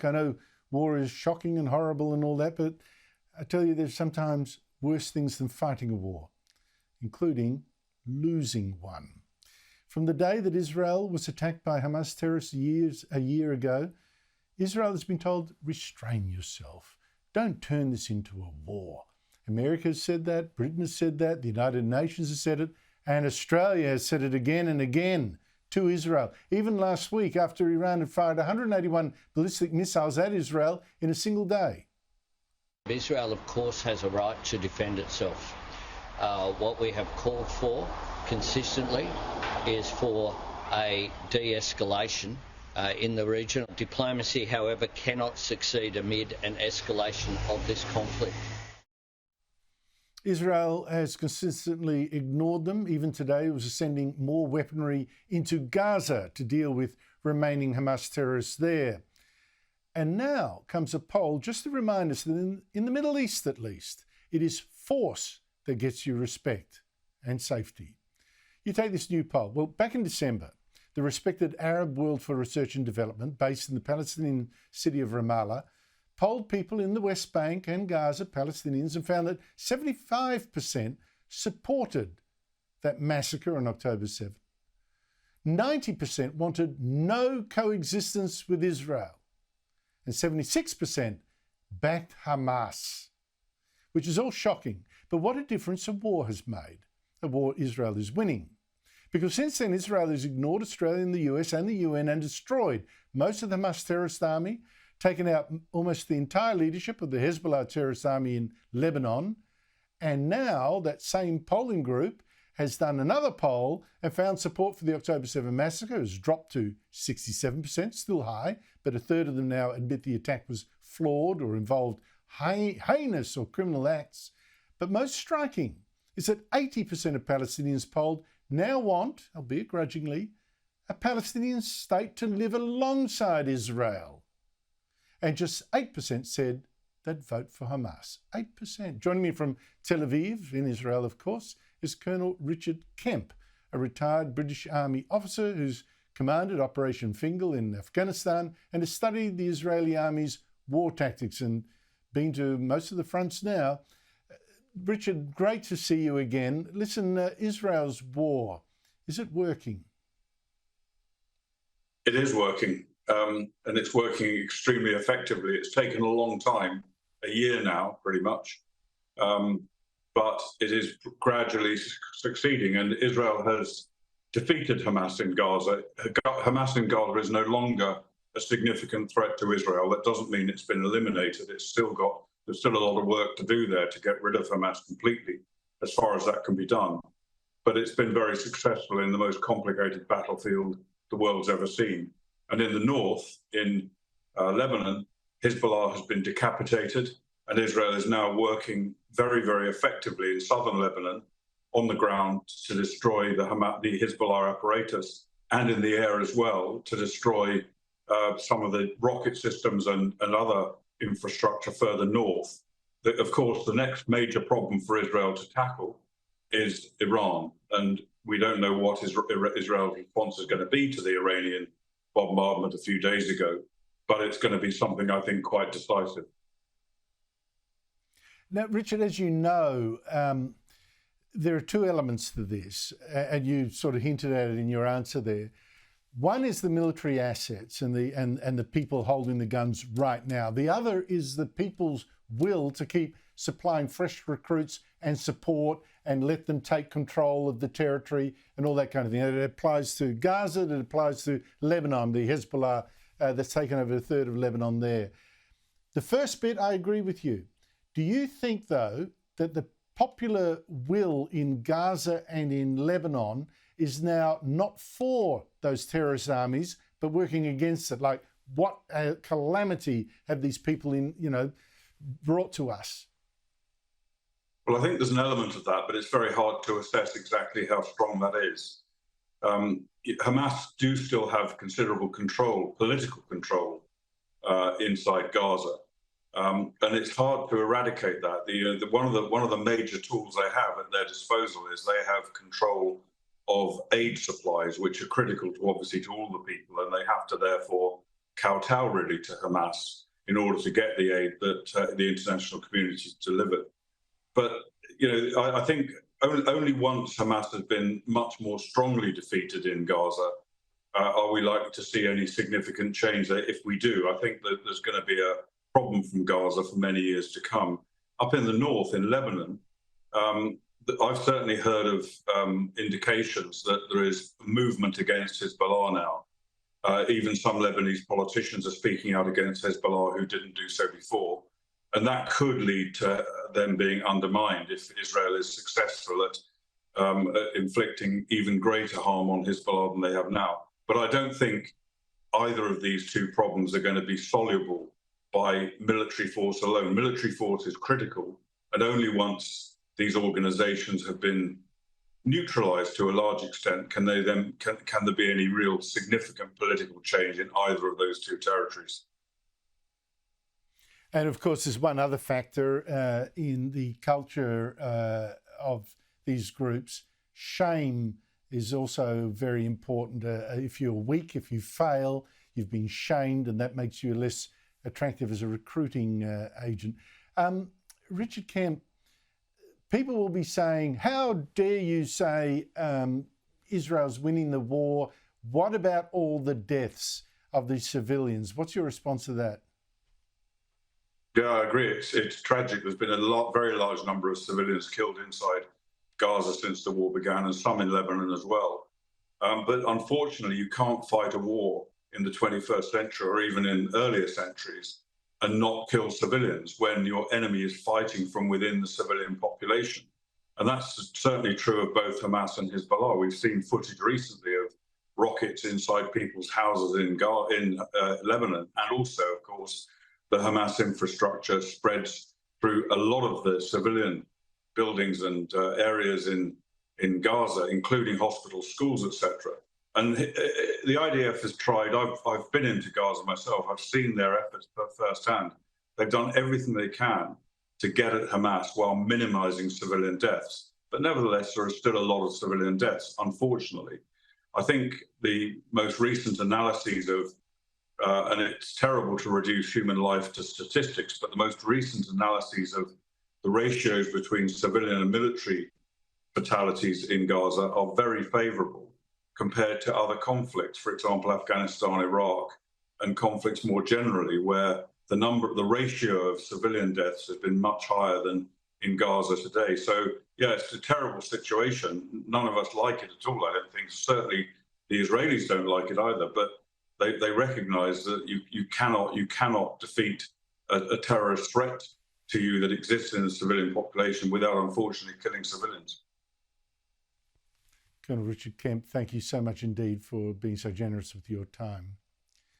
I know war is shocking and horrible and all that, but I tell you, there's sometimes worse things than fighting a war, including losing one. From the day that Israel was attacked by Hamas terrorists a year ago, Israel has been told, restrain yourself. Don't turn this into a war. America has said that, Britain has said that, the United Nations has said it, and Australia has said it again and again to Israel. Even last week, after Iran had fired 181 ballistic missiles at Israel in a single day. Israel, of course, has a right to defend itself. What we have called for consistently is for a de-escalation in the region. Diplomacy, however, cannot succeed amid an escalation of this conflict. Israel has consistently ignored them. Even today, it was sending more weaponry into Gaza to deal with remaining Hamas terrorists there. And now comes a poll just to remind us that in the Middle East, at least, it is force that gets you respect and safety. You take this new poll. Well, back in December, the respected Arab World for Research and Development, based in the Palestinian city of Ramallah, polled people in the West Bank and Gaza, Palestinians, and found that 75% supported that massacre on October 7th. 90% wanted no coexistence with Israel. And 76% backed Hamas, which is all shocking. But what a difference a war has made, a war Israel is winning. Because since then, Israel has ignored Australia and the US and the UN and destroyed most of the Hamas terrorist army, taken out almost the entire leadership of the Hezbollah terrorist army in Lebanon. And now that same polling group has done another poll and found support for the October 7 massacre has dropped to 67%, still high, but a third of them now admit the attack was flawed or involved heinous or criminal acts. But most striking is that 80% of Palestinians polled now want, albeit grudgingly, a Palestinian state to live alongside Israel. And just 8% said they'd vote for Hamas. 8%. Joining me from Tel Aviv, in Israel, of course, is Colonel Richard Kemp, a retired British Army officer who's commanded Operation Fingal in Afghanistan and has studied the Israeli Army's war tactics and been to most of the fronts now. Richard, great to see you again. Listen, Israel's war, is it working? It is working, and it's working extremely effectively. It's taken a long time, a year now, pretty much, but it is gradually succeeding, and Israel has defeated Hamas in Gaza. Hamas in Gaza is no longer a significant threat to Israel. That doesn't mean it's been eliminated. There's still a lot of work to do there to get rid of Hamas completely, as far as that can be done. But it's been very successful in the most complicated battlefield the world's ever seen. And in the north, in Lebanon, Hezbollah has been decapitated, and Israel is now working very, very effectively in southern Lebanon on the ground to destroy the Hezbollah apparatus, and in the air as well to destroy some of the rocket systems and other infrastructure further north. Of course, the next major problem for Israel to tackle is Iran, and we don't know what Israel's response is going to be to the Iranian bombardment a few days ago, but it's going to be something, I think, quite decisive. Now, Richard, as you know, there are two elements to this, and you sort of hinted at it in your answer there. One is the military assets and the people holding the guns right now. The other is the people's will to keep supplying fresh recruits and support and let them take control of the territory and all that kind of thing. It applies to Gaza, it applies to Lebanon, the Hezbollah that's taken over a third of Lebanon there. The first bit, I agree with you. Do you think, though, that the popular will in Gaza and in Lebanon is now not for those terrorist armies, but working against it? Like, what calamity have these people brought to us? Well, I think there's an element of that, but it's very hard to assess exactly how strong that is. Hamas do still have considerable control, political control, inside Gaza. And it's hard to eradicate that. One of the major tools they have at their disposal is they have control of aid supplies, which are critical to obviously to all the people, and they have to therefore kowtow really to Hamas in order to get the aid that the international community delivered. But I think only once Hamas has been much more strongly defeated in Gaza are we likely to see any significant change. If we do, I think that there's going to be a problem from Gaza for many years to come. Up in the north, in Lebanon, I've certainly heard of indications that there is movement against Hezbollah now. Even some Lebanese politicians are speaking out against Hezbollah who didn't do so before. And that could lead to them being undermined if Israel is successful at inflicting even greater harm on Hezbollah than they have now. But I don't think either of these two problems are going to be soluble by military force alone. Military force is critical, and only once these organizations have been neutralized to a large extent can there be any real significant political change in either of those two territories. And of course, there's one other factor in the culture of these groups. Shame is also very important. If you're weak, if you fail, you've been shamed, and that makes you less attractive as a recruiting agent. Richard Kemp, people will be saying, how dare you say Israel's winning the war? What about all the deaths of these civilians? What's your response to that? Yeah, I agree. It's tragic. There's been a very large number of civilians killed inside Gaza since the war began, and some in Lebanon as well. But unfortunately, you can't fight a war in the 21st century or even in earlier centuries and not kill civilians when your enemy is fighting from within the civilian population. And that's certainly true of both Hamas and Hezbollah. We've seen footage recently of rockets inside people's houses in Lebanon, and also, of course, the Hamas infrastructure spreads through a lot of the civilian buildings and areas in Gaza, including hospitals, schools, etc. And the IDF has tried. I've been into Gaza myself. I've seen their efforts firsthand. They've done everything they can to get at Hamas while minimizing civilian deaths. But nevertheless, there are still a lot of civilian deaths, unfortunately. I think the most recent analyses of and it's terrible to reduce human life to statistics, but the most recent analyses of the ratios between civilian and military fatalities in Gaza are very favorable compared to other conflicts, for example, Afghanistan, Iraq, and conflicts more generally, where the ratio of civilian deaths has been much higher than in Gaza today. So, yeah, it's a terrible situation. None of us like it at all, I don't think. Certainly the Israelis don't like it either, but they recognize that you cannot defeat a terrorist threat to you that exists in the civilian population without, unfortunately, killing civilians. Colonel Richard Kemp, thank you so much indeed for being so generous with your time.